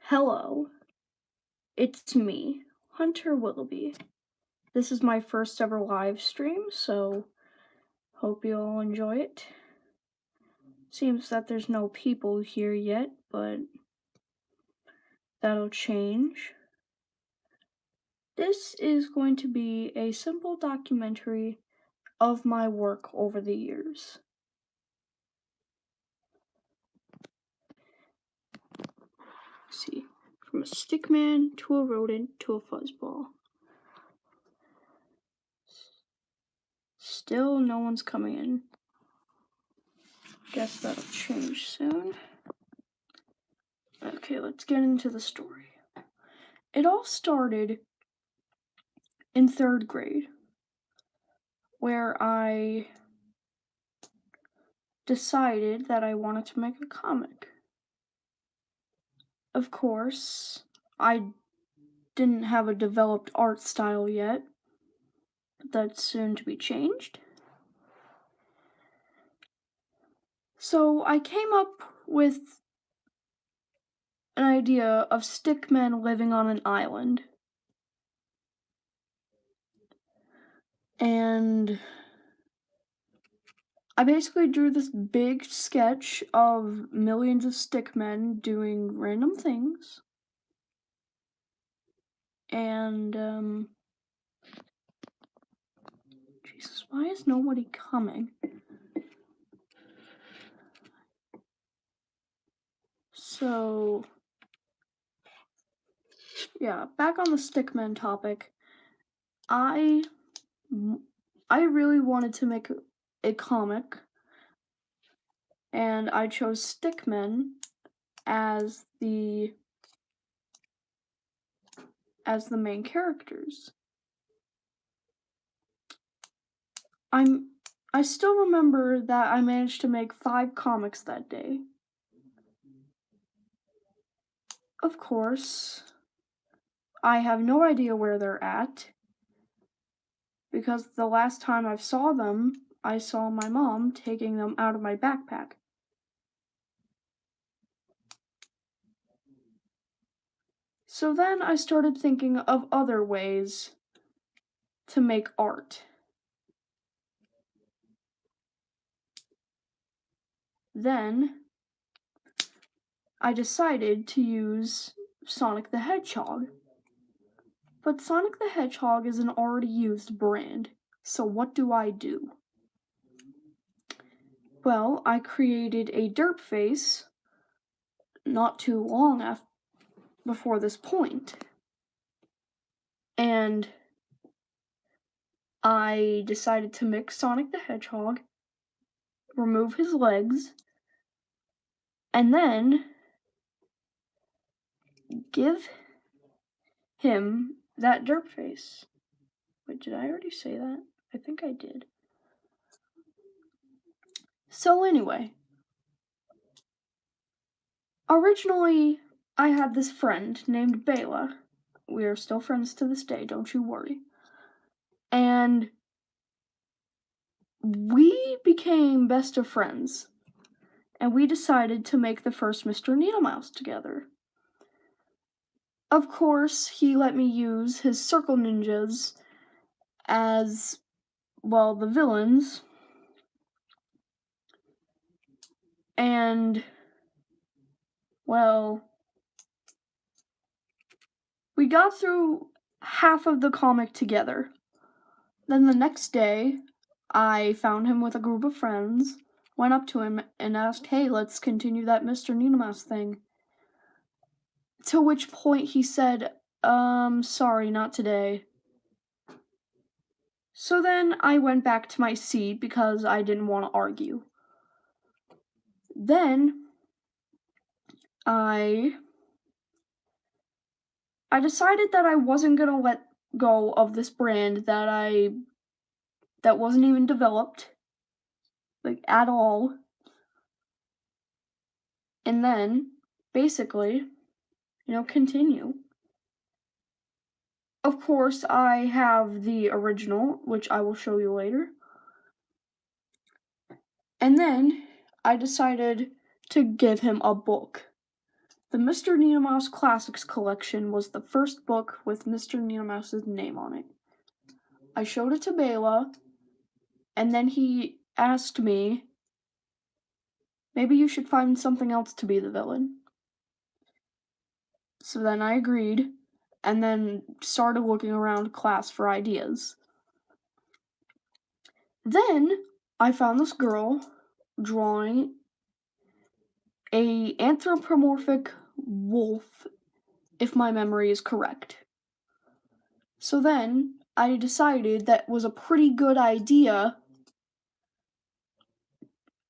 Hello, it's me, Hunter Willoughby. This is my first ever live stream, so hope you all enjoy it. Seems that there's no people here yet, but that'll change. This is going to be a simple documentary of my work over the years. Let's see, from a stickman to a rodent to a fuzzball. Still no one's coming in. Guess that'll change soon. Okay, let's get into the story. It all started in 3rd grade, where I decided that I wanted to make a comic. Of course, I didn't have a developed art style yet, but that's soon to be changed. So I came up with an idea of stickmen living on an island. And I basically drew this big sketch of millions of stickmen doing random things. And, Jesus, why is nobody coming? So, yeah, back on the stickmen topic, I really wanted to make a comic, and I chose stickmen as the main characters. I still remember that I managed to make 5 comics that day. Of course, I have no idea where they're at, because the last time I saw them, I saw my mom taking them out of my backpack. So then I started thinking of other ways to make art. Then I decided to use Sonic the Hedgehog. But Sonic the Hedgehog is an already used brand, so what do? Well, I created a derp face not too long before this point. And I decided to mix Sonic the Hedgehog, remove his legs, and then give him that derp face. Wait, did I already say that? I think I did. So anyway, originally I had this friend named Bela. We are still friends to this day, don't you worry. And we became best of friends, and we decided to make the first Mr. Needle Mouse together. Of course, he let me use his circle ninjas as, well, the villains. And, well, we got through half of the comic together. Then the next day, I found him with a group of friends, went up to him, and asked, hey, let's continue that Mr. Needle Mouse thing. To which point he said, sorry, not today. So then I went back to my seat because I didn't want to argue. Then I decided that I wasn't gonna let go of this brand that wasn't even developed, like, at all. And then, basically, continue. Of course, I have the original, which I will show you later. And then I decided to give him a book. The Mr. Needle Mouse Classics collection was the first book with Mr. Needle Mouse's name on it. I showed it to Bela, and then he asked me, maybe you should find something else to be the villain. So then I agreed, and then started looking around class for ideas. Then I found this girl drawing a anthropomorphic wolf, if my memory is correct. So then I decided that was a pretty good idea,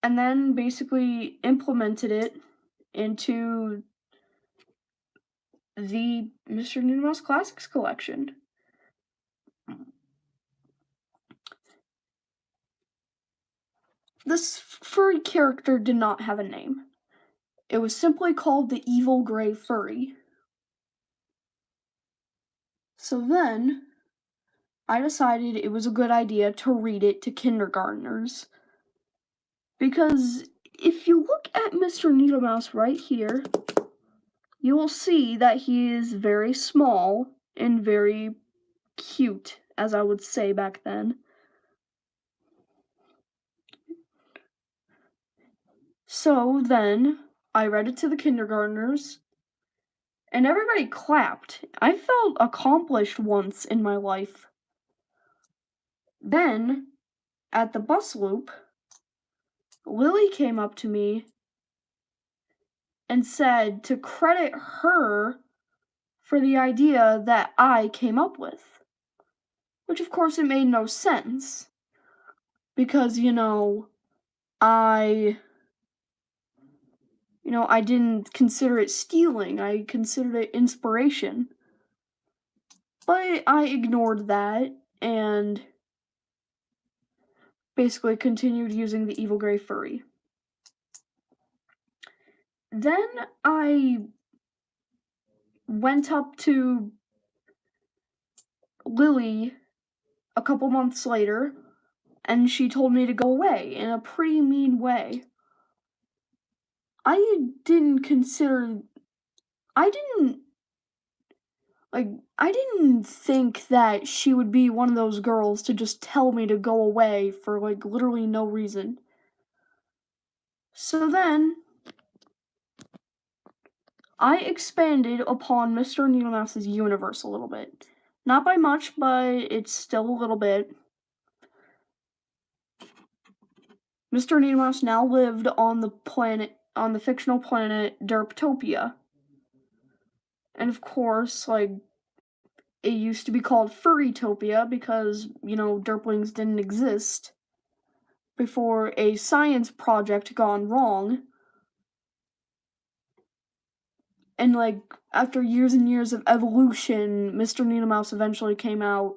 and then basically implemented it into the Mr. Needle Mouse Classics collection. This furry character did not have a name. It was simply called the Evil Gray Furry. So then, I decided it was a good idea to read it to kindergartners. Because if you look at Mr. Needle Mouse right here, you will see that he is very small and very cute, as I would say back then. So then, I read it to the kindergartners, and everybody clapped. I felt accomplished once in my life. Then, at the bus loop, Lily came up to me and said to credit her for the idea that I came up with. Which, of course, it made no sense. Because, I didn't consider it stealing. I considered it inspiration. But I ignored that and basically continued using the Evil Gray Furry. Then I went up to Lily a couple months later, and she told me to go away in a pretty mean way. I didn't think that she would be one of those girls to just tell me to go away for, literally no reason. So then, I expanded upon Mr. Needle Mouse's universe a little bit. Not by much, but it's still a little bit. Mr. Needle Mouse now lived on the fictional planet Derptopia. And of course, it used to be called Furrytopia because, derplings didn't exist before a science project gone wrong. And, after years and years of evolution, Mr. Needle Mouse eventually came out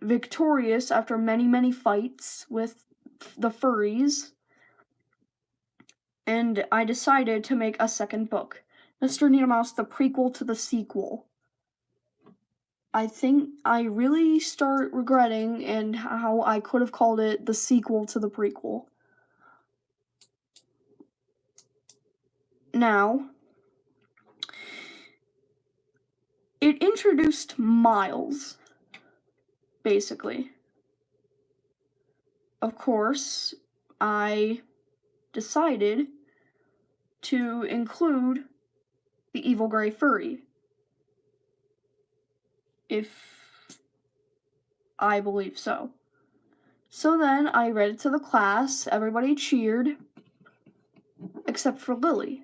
victorious after many, many fights with the furries. And I decided to make a second book, Mr. Needle Mouse, the prequel to the sequel. I think I really start regretting and how I could have called it the sequel to the prequel. Now, it introduced Miles, basically. Of course, I decided to include the Evil Gray Furry. If I believe so. So then I read it to the class, everybody cheered, except for Lily.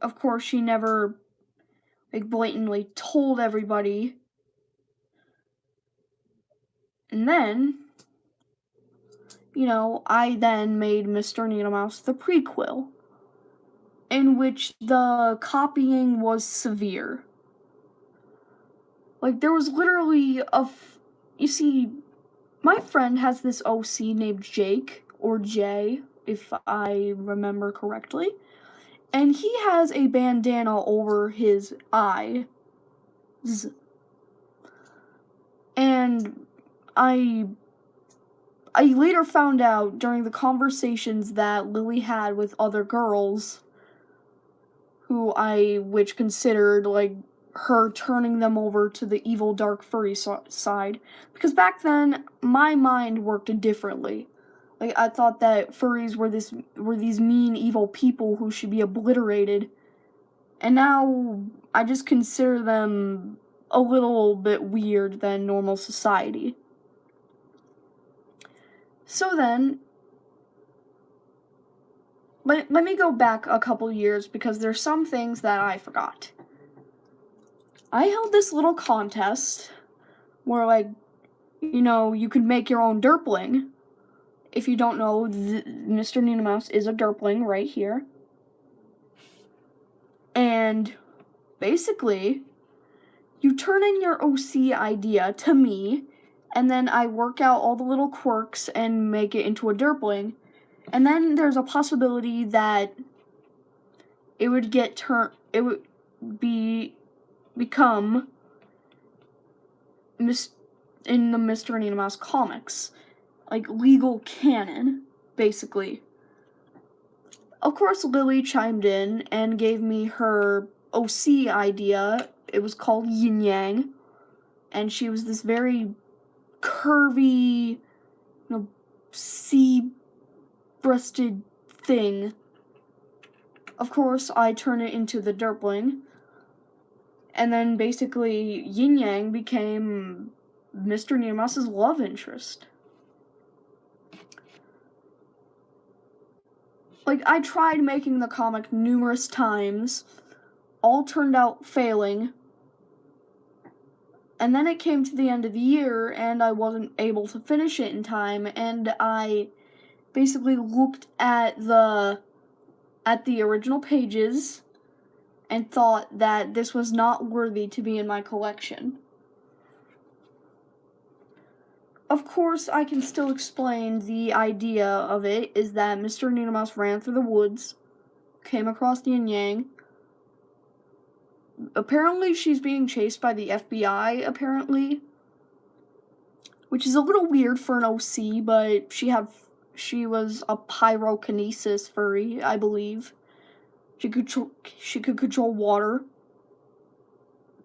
Of course, she never, blatantly told everybody. And then, I then made Mr. Needle Mouse the prequel, in which the copying was severe. There was literally you see, my friend has this OC named Jake, or Jay, if I remember correctly, and he has a bandana over his eyes. And I I later found out during the conversations that Lily had with other girls which considered, like, her turning them over to the evil dark furry side. Because back then, my mind worked differently. Like, I thought that furries were these mean, evil people who should be obliterated. And now, I just consider them a little bit weird than normal society. So then, let me go back a couple years because there's some things that I forgot. I held this little contest where, like, you could make your own derpling. If you don't know, Mr. Nina Mouse is a derpling right here. And basically, you turn in your OC idea to me, and then I work out all the little quirks and make it into a derpling. And then there's a possibility that it would become in the Mr. Nina Mouse comics, like legal canon, basically. Of course, Lily chimed in and gave me her OC idea. It was called Yin Yang, and she was this very curvy, sea-breasted thing. Of course, I turn it into the derpling, and then basically Yin Yang became Mr. Nina Mouse's love interest. Like, I tried making the comic numerous times, all turned out failing, and then it came to the end of the year, and I wasn't able to finish it in time, and I basically looked at the original pages and thought that this was not worthy to be in my collection. Of course, I can still explain the idea of it is that Mr. Nina Mouse ran through the woods, came across Yin Yang. Apparently, she's being chased by the FBI, apparently. Which is a little weird for an OC, but she was a pyrokinesis furry, I believe. She could control water.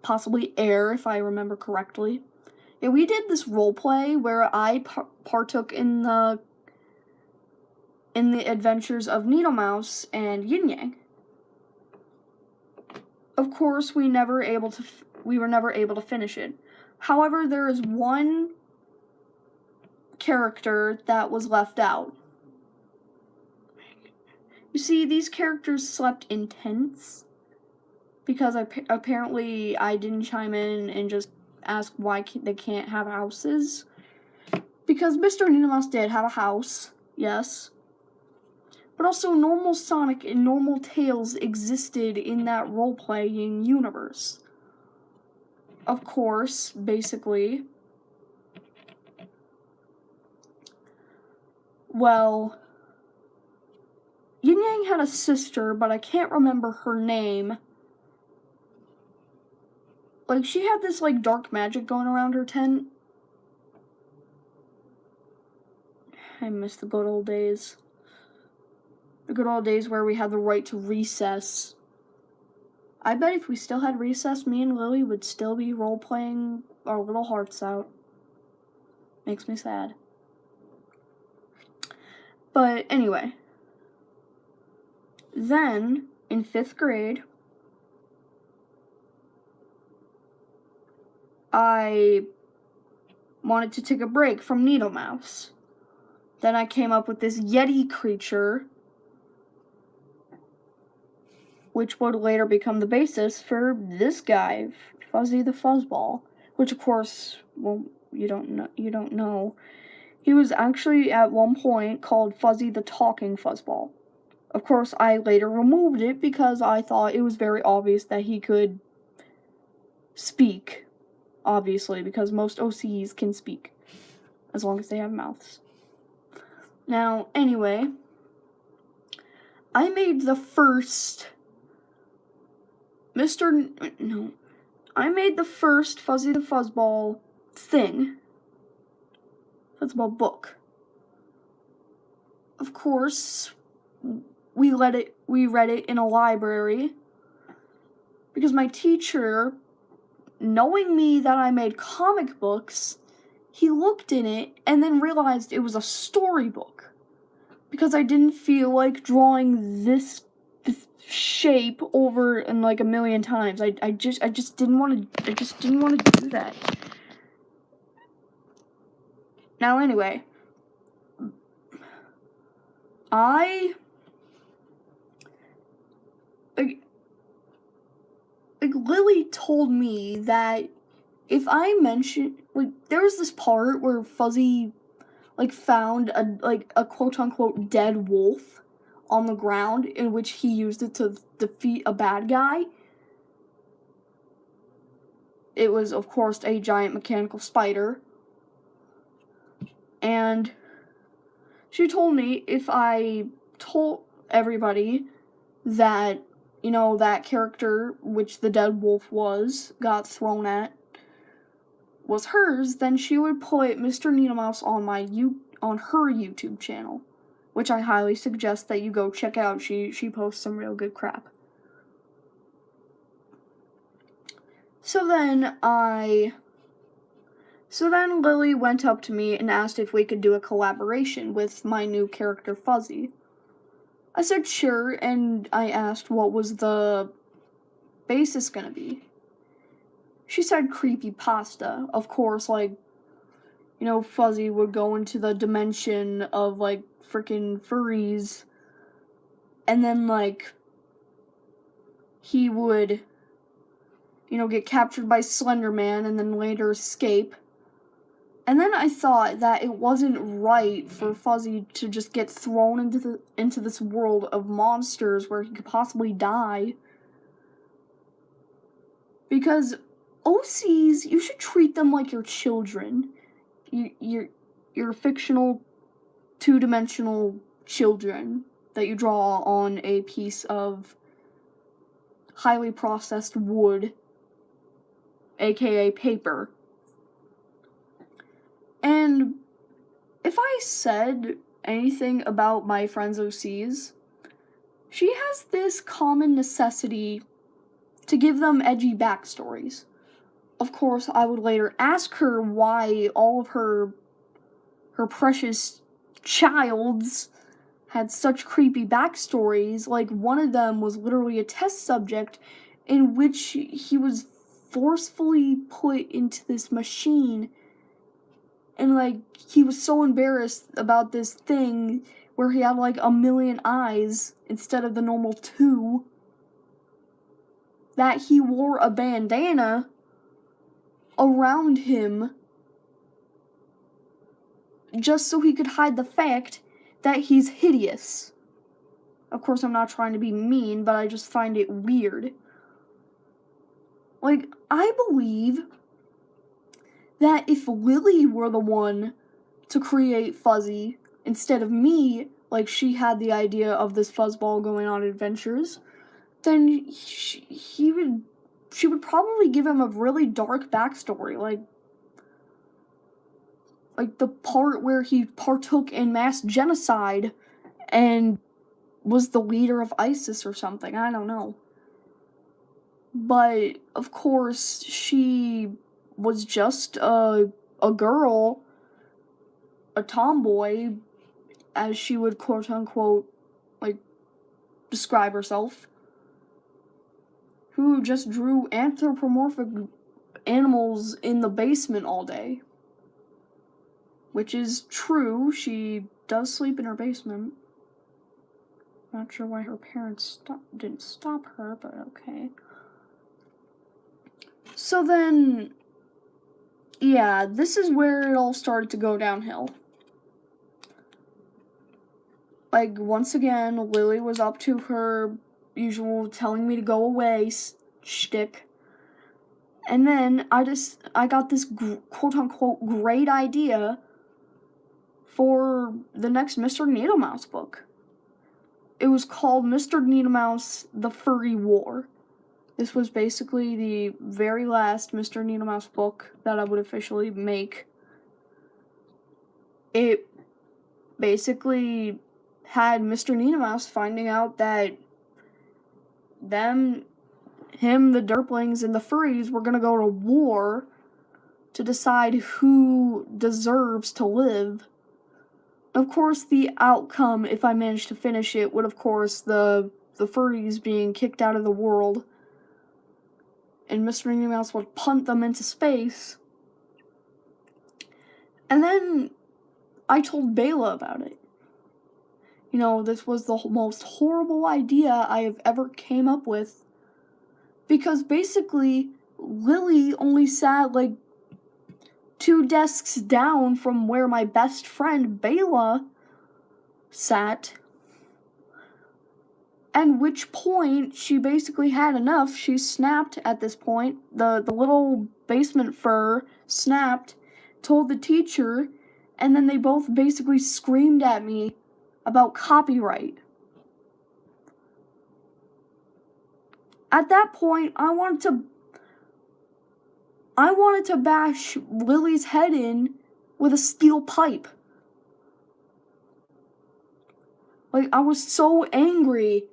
Possibly air, if I remember correctly. Yeah, we did this role play where I partook in the adventures of Nina Mouse and Yin Yang. Of course, we were never able to finish it. However, there is one character that was left out. You see, these characters slept in tents because apparently I didn't chime in and just ask why they can't have houses. Because Mr. Nina Mouse did have a house, yes. But also normal Sonic and normal Tails existed in that role-playing universe. Of course, basically. Well, Yin Yang had a sister, but I can't remember her name. Like, she had this, like, dark magic going around her tent. I miss the good old days. The good old days where we had the right to recess. I bet if we still had recess, me and Lily would still be role-playing our little hearts out. Makes me sad. But anyway. Then, in 5th grade, I wanted to take a break from Nina Mouse. Then I came up with this Yeti creature, which would later become the basis for this guy, Fuzzy the Fuzzball. Which, of course, well, you don't know. He was actually at one point called Fuzzy the Talking Fuzzball. Of course, I later removed it because I thought it was very obvious that he could speak. Obviously, because most OCs can speak, as long as they have mouths. Now, anyway, I made the first I made the first Fuzzy the Fuzzball thing. Fuzzball book. of course, we read it in a library because my teacher, knowing me that I made comic books, he looked in it and then realized it was a storybook because I didn't feel like drawing this shape over and like a million times. I just didn't want to do that. Now anyway, Lily told me that if I mention, like, there was this part where Fuzzy, like, found a quote-unquote dead wolf on the ground, in which he used it to defeat a bad guy. It was, of course, a giant mechanical spider. And she told me if I told everybody that, you know, that character, which the dead wolf got thrown at, was hers, then she would put Mr. Needlemouse on her YouTube channel, which I highly suggest that you go check out. She posts some real good crap. So then Lily went up to me and asked if we could do a collaboration with my new character Fuzzy. I said sure, and I asked what was the basis gonna be. She said creepypasta. Of course, like, you know, Fuzzy would go into the dimension of, like, freaking furries, and then, like, he would, you know, get captured by Slender Man and then later escape. And then I thought that it wasn't right for Fuzzy to just get thrown into this world of monsters where he could possibly die. Because OCs, you should treat them like your children. Your fictional, two-dimensional children that you draw on a piece of highly processed wood, aka paper. And if I said anything about my friend's OCs, she has this common necessity to give them edgy backstories. Of course, I would later ask her why all of her precious childs had such creepy backstories. Like, one of them was literally a test subject in which he was forcefully put into this machine, and, like, he was so embarrassed about this thing where he had, like, 1,000,000 eyes instead of the normal 2, that he wore a bandana around him just so he could hide the fact that he's hideous. Of course, I'm not trying to be mean, but I just find it weird. Like, I believe that if Lily were the one to create Fuzzy instead of me, like she had the idea of this fuzzball going on adventures, then she would probably give him a really dark backstory, like the part where he partook in mass genocide and was the leader of ISIS or something. I don't know. But, of course, she was just a girl, a tomboy, as she would quote-unquote, like, describe herself, who just drew anthropomorphic animals in the basement all day. Which is true, she does sleep in her basement. Not sure why her parents didn't stop her, but okay. So then, yeah, this is where it all started to go downhill. Like, once again, Lily was up to her usual telling me to go away shtick. And then I got this quote-unquote great idea for the needlemouse Mr. Needlemouse book. It was called Mr. Needlemouse: The Furry War. This was basically the very last Mr. Needlemouse book that I would officially make. It basically had Mr. Ninamouse finding out that him, the Derplings, and the furries were gonna go to war to decide who deserves to live. Of course, the outcome, if I managed to finish it, would of course the furries being kicked out of the world, and Mr. Minnie Mouse would punt them into space. And then I told Bela about it. You know, this was the most horrible idea I have ever came up with, because basically Lily only sat like 2 desks down from where my best friend Bela sat. At which point she basically had enough. She snapped at this point. The little basement fur snapped, told the teacher, and then they both basically screamed at me about copyright. At that point, I wanted to bash Lily's head in with a steel pipe. Like, I was so angry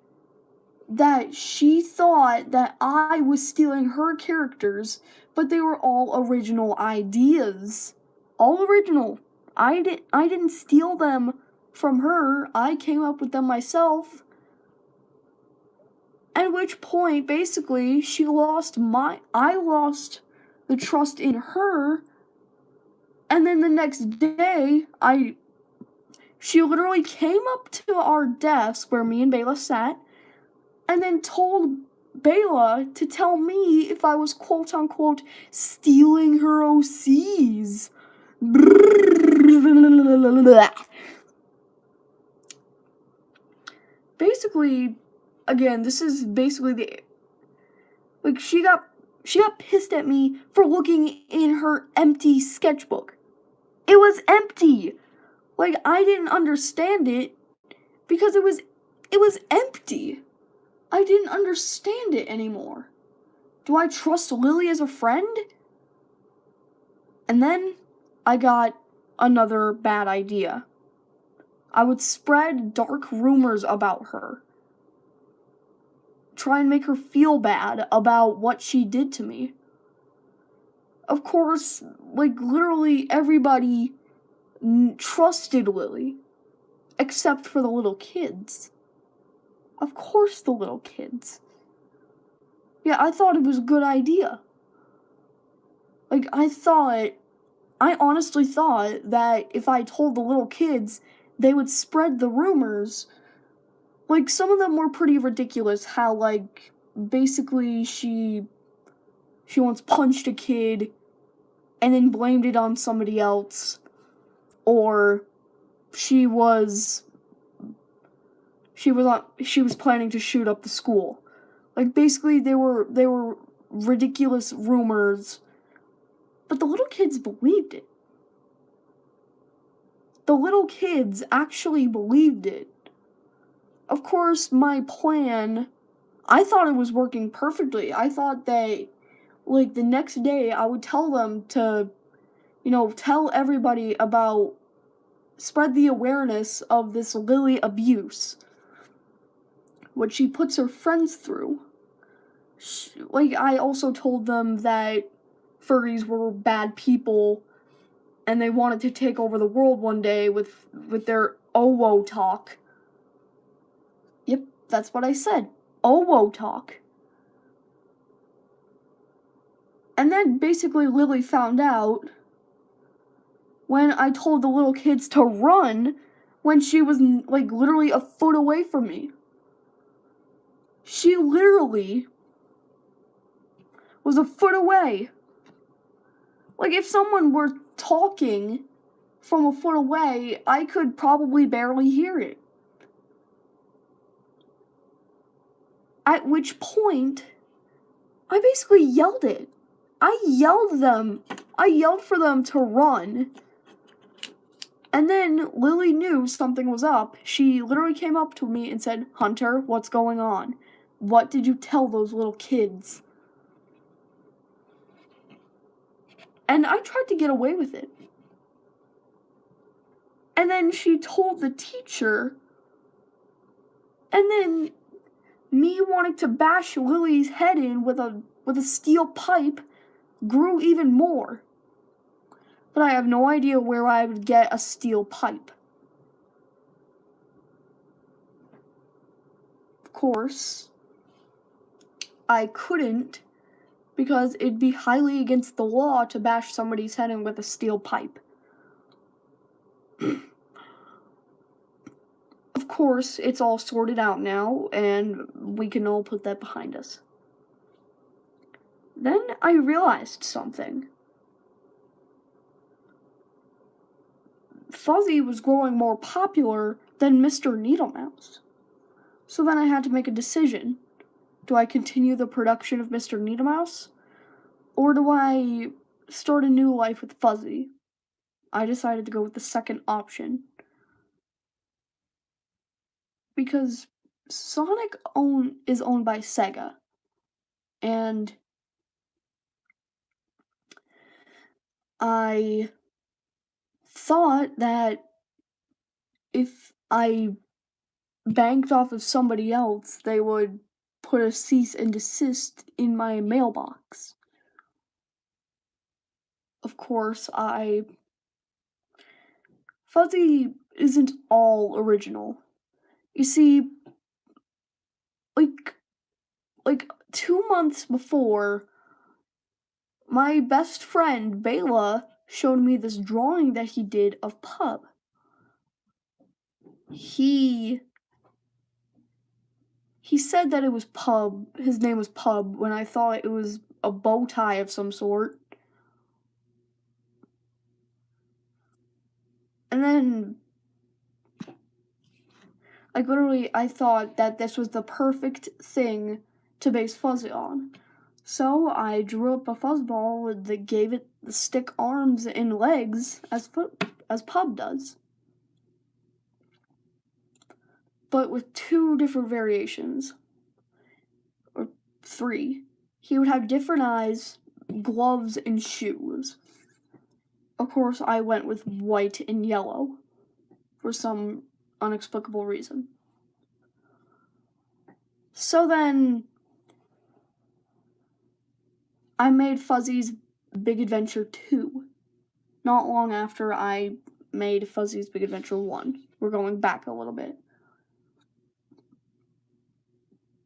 that she thought that I was stealing her characters, but they were all original ideas. All original. I didn't steal them from her. I came up with them myself. At which point, basically, I lost the trust in her, and then the next day, she literally came up to our desk where me and Bela sat, and then told Bela to tell me if I was quote-unquote stealing her OCs. Basically, again, this is basically she got pissed at me for looking in her empty sketchbook. It was empty. Like, I didn't understand it because it was empty. I didn't understand it anymore. Do I trust Lily as a friend? And then I got another bad idea. I would spread dark rumors about her. Try and make her feel bad about what she did to me. Of course, like, literally everybody trusted Lily, except for the little kids. Of course, the little kids. Yeah, I thought it was a good idea. Like, I honestly thought that if I told the little kids, they would spread the rumors. Like, some of them were pretty ridiculous, how, like, basically she once punched a kid and then blamed it on somebody else, or she was planning to shoot up the school. Like, basically, they were ridiculous rumors, but the little kids believed it. The little kids actually believed it. Of course, my plan, I thought it was working perfectly. I thought that, like, the next day I would tell them to, tell everybody about, spread the awareness of this Lily abuse, what she puts her friends through. Like, I also told them that furries were bad people and they wanted to take over the world one day with their Owo talk. Yep, that's what I said. Owo talk. And then basically Lily found out when I told the little kids to run when she was, like, literally a foot away from me. She literally was a foot away. Like, if someone were talking from a foot away, I could probably barely hear it. At which point, I basically yelled it. I yelled for them to run. And then Lily knew something was up. She literally came up to me and said, "Hunter, what's going on? What did you tell those little kids?" And I tried to get away with it. And then she told the teacher And then me wanting to bash Lily's head in with a steel pipe grew even more. But I have no idea where I would get a steel pipe. Of course, I couldn't, because it'd be highly against the law to bash somebody's head in with a steel pipe. Of course, it's all sorted out now, and we can all put that behind us. Then I realized something. Fuzzy was growing more popular than Mr. Needlemouse. So then I had to make a decision. Do I continue the production of Mr. Needlemouse? Or do I start a new life with Fuzzy? I decided to go with the second option. Because Sonic is owned by Sega. And I thought that if I banked off of somebody else, they would put a cease and desist in my mailbox. Of course, Fuzzy isn't all original. You see, like 2 months before, my best friend, Bela, showed me this drawing that he did of Pub. He said that it was Pub, his name was Pub, when I thought it was a bow tie of some sort. And then, I thought that this was the perfect thing to base Fuzzy on. So I drew up a fuzzball that gave it the stick arms and legs as Pub does. But with 2 different variations. Or 3. He would have different eyes, gloves, and shoes. Of course, I went with white and yellow for some inexplicable reason. So then, I made Fuzzy's Big Adventure 2. Not long after I made Fuzzy's Big Adventure 1. We're going back a little bit.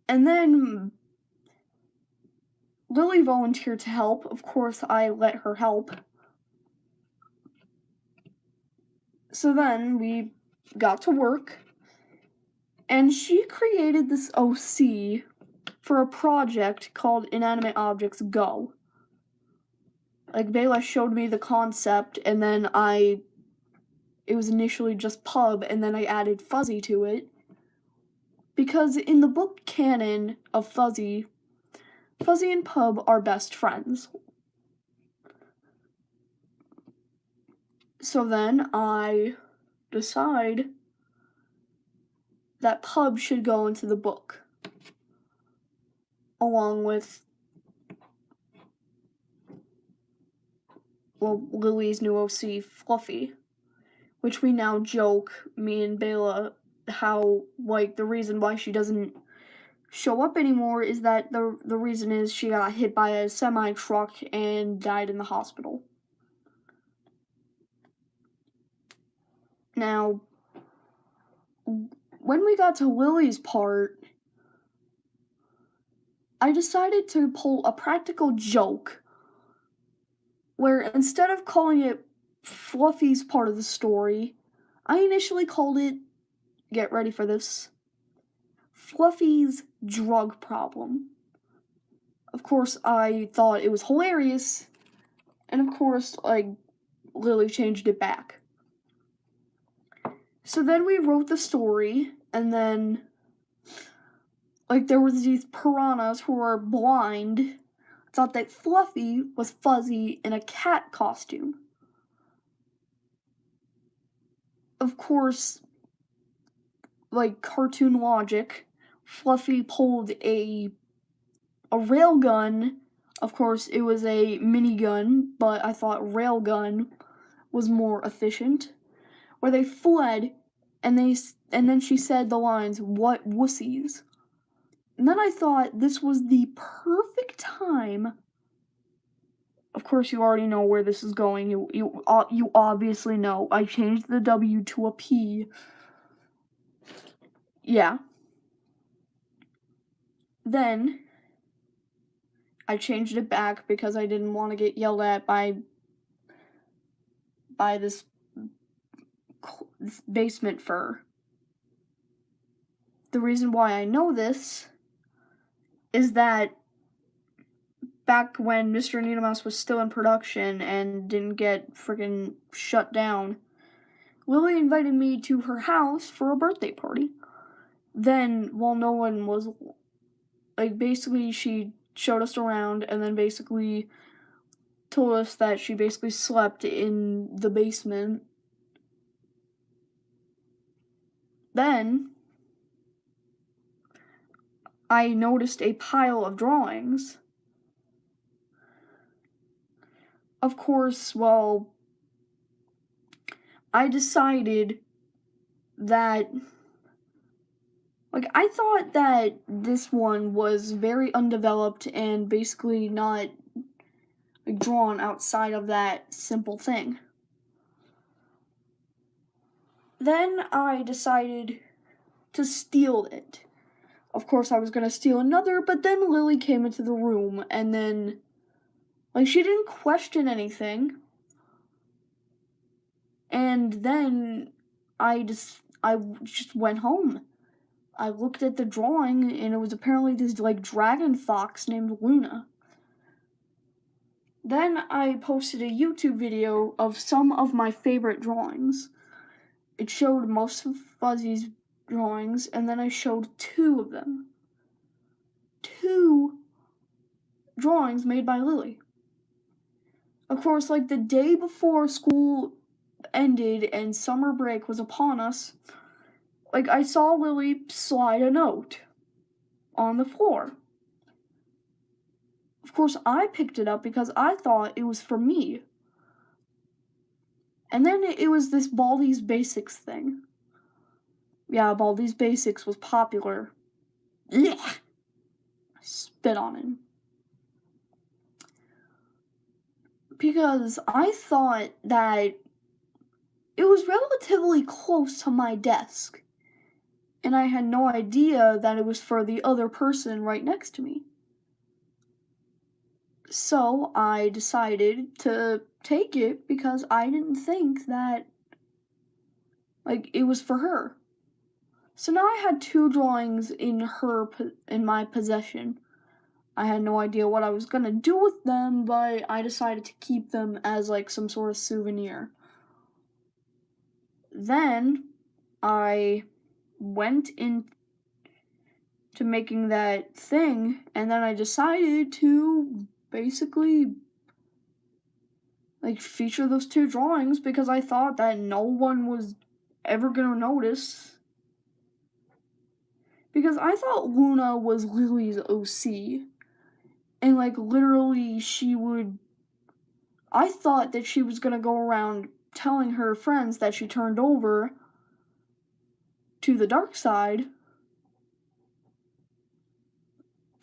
And then Lily volunteered to help. Of course, I let her help. So then we got to work, and she created this OC for a project called Inanimate Objects Go. Like, Bela showed me the concept, and then it was initially just Pub, and then I added Fuzzy to it. Because in the book canon of Fuzzy and Pub are best friends. So then I decide that Pub should go into the book, along with, Lily's new OC, Fluffy, which we now joke, me and Bela, how, the reason why she doesn't show up anymore is that the reason is she got hit by a semi-truck and died in the hospital. Now, when we got to Lily's part, I decided to pull a practical joke where instead of calling it Fluffy's part of the story, I initially called it, get ready for this, Fluffy's drug problem. Of course, I thought it was hilarious, and of course, Lily changed it back. So then we wrote the story, and then, there was these piranhas who were blind, thought that Fluffy was Fuzzy in a cat costume. Of course, cartoon logic, Fluffy pulled a railgun. Of course, it was a minigun, but I thought railgun was more efficient, where they fled, and then she said the lines, "What wussies?" And then I thought this was the perfect time. Of course, you already know where this is going. You obviously know. I changed the W to a P. Yeah. Then I changed it back because I didn't want to get yelled at by this basement fur. The reason why I know this is that back when Mr. Needle Mouse was still in production and didn't get friggin' shut down, Lily invited me to her house for a birthday party. Then, while no one was, like, basically she showed us around and then basically told us that she basically slept in the basement. Then I noticed a pile of drawings. Of course, well, I decided that, like, I thought that this one was very undeveloped and basically not, like, drawn outside of that simple thing. Then I decided to steal it. Of course, I was gonna steal another, but then Lily came into the room, and then, like, she didn't question anything. And then I just went home. I looked at the drawing, and it was apparently this, like, dragon fox named Luna. Then I posted a YouTube video of some of my favorite drawings. It showed most of Fuzzy's drawings, and then I showed two of them. Two drawings made by Lily. Of course, like, the day before school ended and summer break was upon us, like, I saw Lily slide a note on the floor. Of course, I picked it up because I thought it was for me. And then it was this Baldi's Basics thing. Yeah, Baldi's Basics was popular. Yeah. I spit on it. Because I thought that it was relatively close to my desk. And I had no idea that it was for the other person right next to me. So I decided to take it because I didn't think that, like, it was for her. So now I had two drawings in my possession. I had no idea what I was gonna do with them, but I decided to keep them as, like, some sort of souvenir. Then I went into making that thing, and then I decided to basically, like, feature those two drawings because I thought that no one was ever gonna notice. Because I thought Luna was Lily's OC. And, like, literally I thought that she was gonna go around telling her friends that she turned over to the dark side,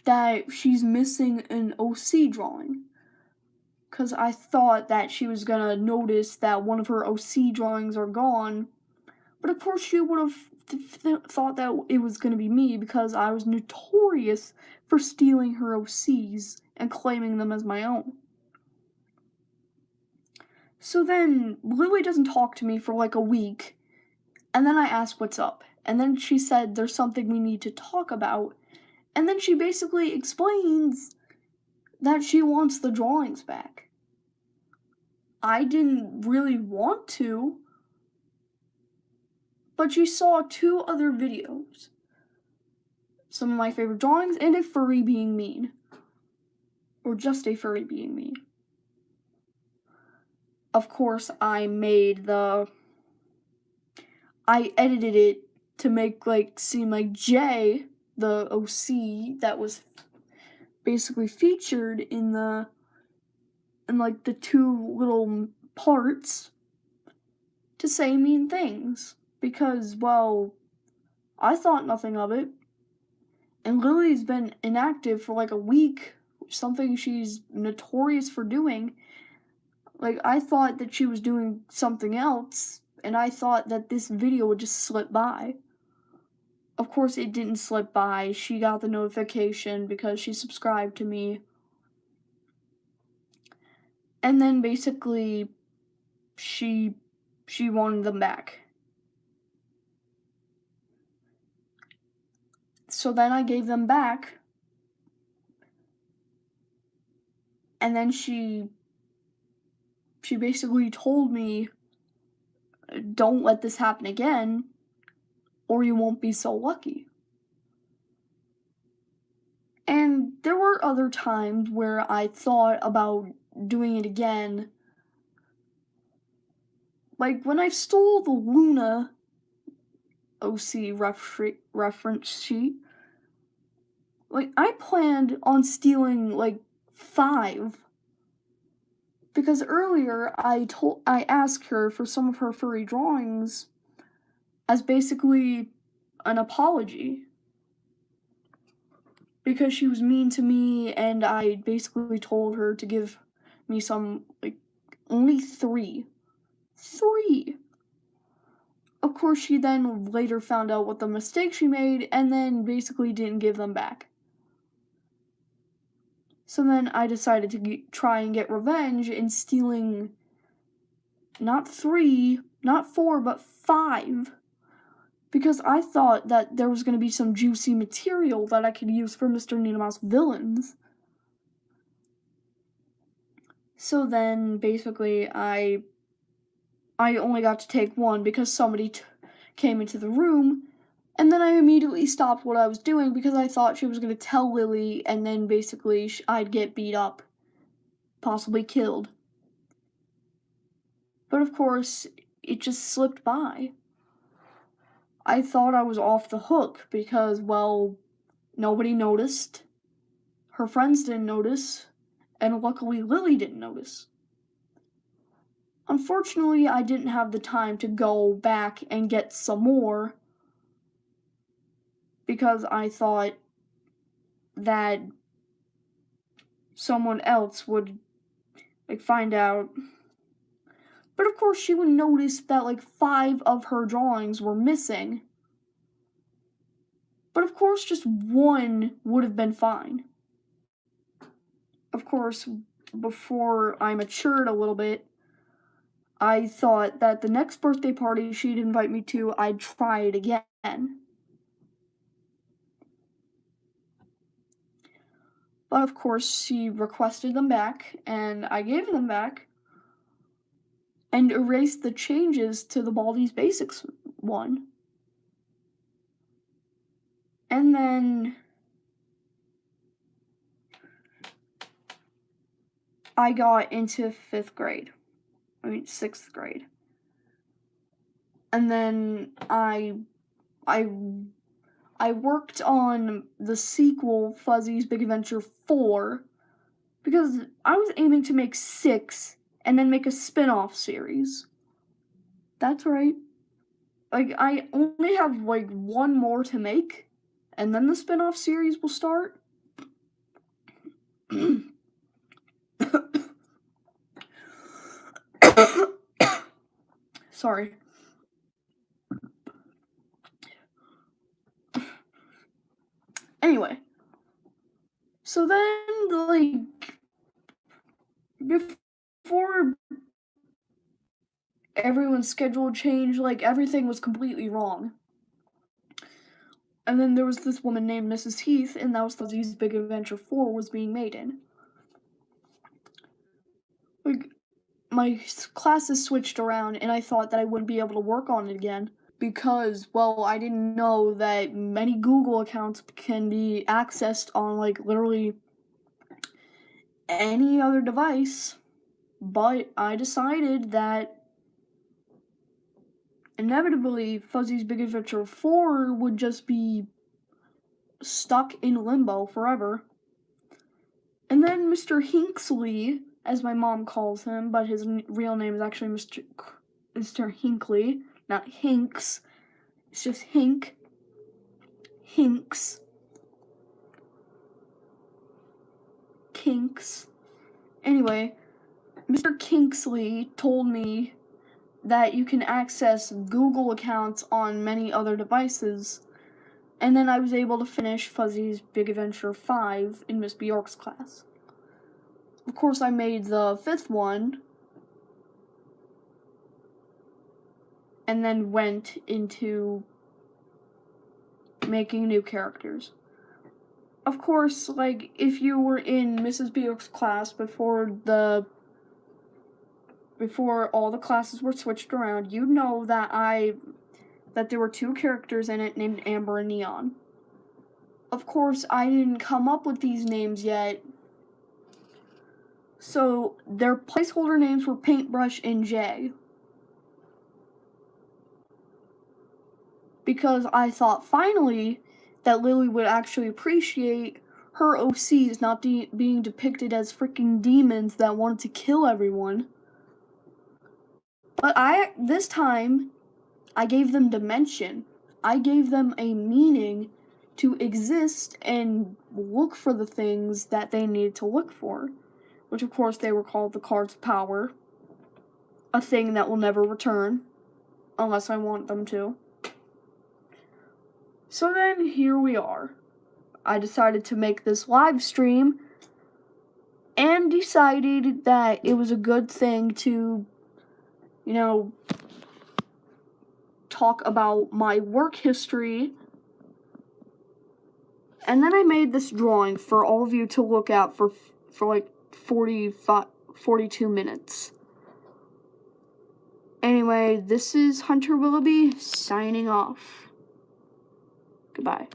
that she's missing an OC drawing. Because I thought that she was gonna notice that one of her OC drawings are gone. But of course she would have thought that it was gonna be me because I was notorious for stealing her OCs and claiming them as my own. So then Lily doesn't talk to me for like a week, and then I ask what's up. And then she said there's something we need to talk about. And then she basically explains that she wants the drawings back. I didn't really want to, but she saw two other videos. Some of my favorite drawings and a furry being mean. Or just a furry being mean. Of course, I edited it to make, like, seem like Jay, the OC that was basically featured in like the two little parts, to say mean things. because, well, I thought nothing of it. And Lily's been inactive for like a week, something she's notorious for doing. Like, I thought that she was doing something else, and I thought that this video would just slip by. Of course, it didn't slip by. She got the notification because she subscribed to me. And then basically, she wanted them back. So then I gave them back. And then she basically told me, don't let this happen again, or you won't be so lucky. And there were other times where I thought about doing it again. Like when I stole the Luna OC reference sheet, like I planned on stealing like 5. Because earlier I asked her for some of her furry drawings as basically an apology. Because she was mean to me, and I basically told her to give me some, like, only 3. 3! Of course, she then later found out what the mistake she made, and then basically didn't give them back. So then I decided to try and get revenge in stealing not 3, not 4, but 5. Because I thought that there was going to be some juicy material that I could use for Mr. Nina Mouse villains. So then, basically, I only got to take 1 because somebody came into the room, and then I immediately stopped what I was doing because I thought she was going to tell Lily, and then basically I'd get beat up, possibly killed. But of course, it just slipped by. I thought I was off the hook because, well, nobody noticed, her friends didn't notice, and luckily Lily didn't notice. Unfortunately, I didn't have the time to go back and get some more because I thought that someone else would, like, find out. But of course, she would notice that, like, 5 of her drawings were missing. But of course, just 1 would have been fine. Of course, before I matured a little bit, I thought that the next birthday party she'd invite me to, I'd try it again. But of course, she requested them back, and I gave them back, and erased the changes to the Baldi's Basics one. And then I got into 6th grade. And then I worked on the sequel, Fuzzy's Big Adventure 4, because I was aiming to make 6 and then make a spin-off series. That's right. Like, I only have, like, 1 more to make, and then the spin-off series will start. Sorry. Anyway. So then, like, before everyone's schedule changed, like, everything was completely wrong. And then there was this woman named Mrs. Heath, and that was Fuzzy's Big Adventure 4 was being made in. Like, my classes switched around, and I thought that I wouldn't be able to work on it again. Because, well, I didn't know that many Google accounts can be accessed on, like, literally any other device. But I decided that inevitably Fuzzy's Big Adventure 4 would just be stuck in limbo forever. And then Mr. Hinksley, as my mom calls him, but his real name is actually Mr. Hinckley, not Hinks, It's just Hink, Hinks, Kinks. Anyway, Mr. Kingsley told me that you can access Google accounts on many other devices, and then I was able to finish Fuzzy's Big Adventure 5 in Miss Bjork's class. Of course, I made the 5th one, and then went into making new characters. Of course, like, if you were in Mrs. Bjork's class before all the classes were switched around, you'd know that there were 2 characters in it named Amber and Neon. Of course, I didn't come up with these names yet, so their placeholder names were Paintbrush and Jay. Because I thought finally that Lily would actually appreciate her OCs not being depicted as freaking demons that wanted to kill everyone. But this time, I gave them dimension. I gave them a meaning to exist and look for the things that they needed to look for. Which, of course, they were called the Cards of Power. A thing that will never return. Unless I want them to. So then, here we are. I decided to make this live stream. And decided that it was a good thing to, talk about my work history. And then I made this drawing for all of you to look at for like 42 minutes. Anyway, this is Hunter Willoughby signing off. Goodbye.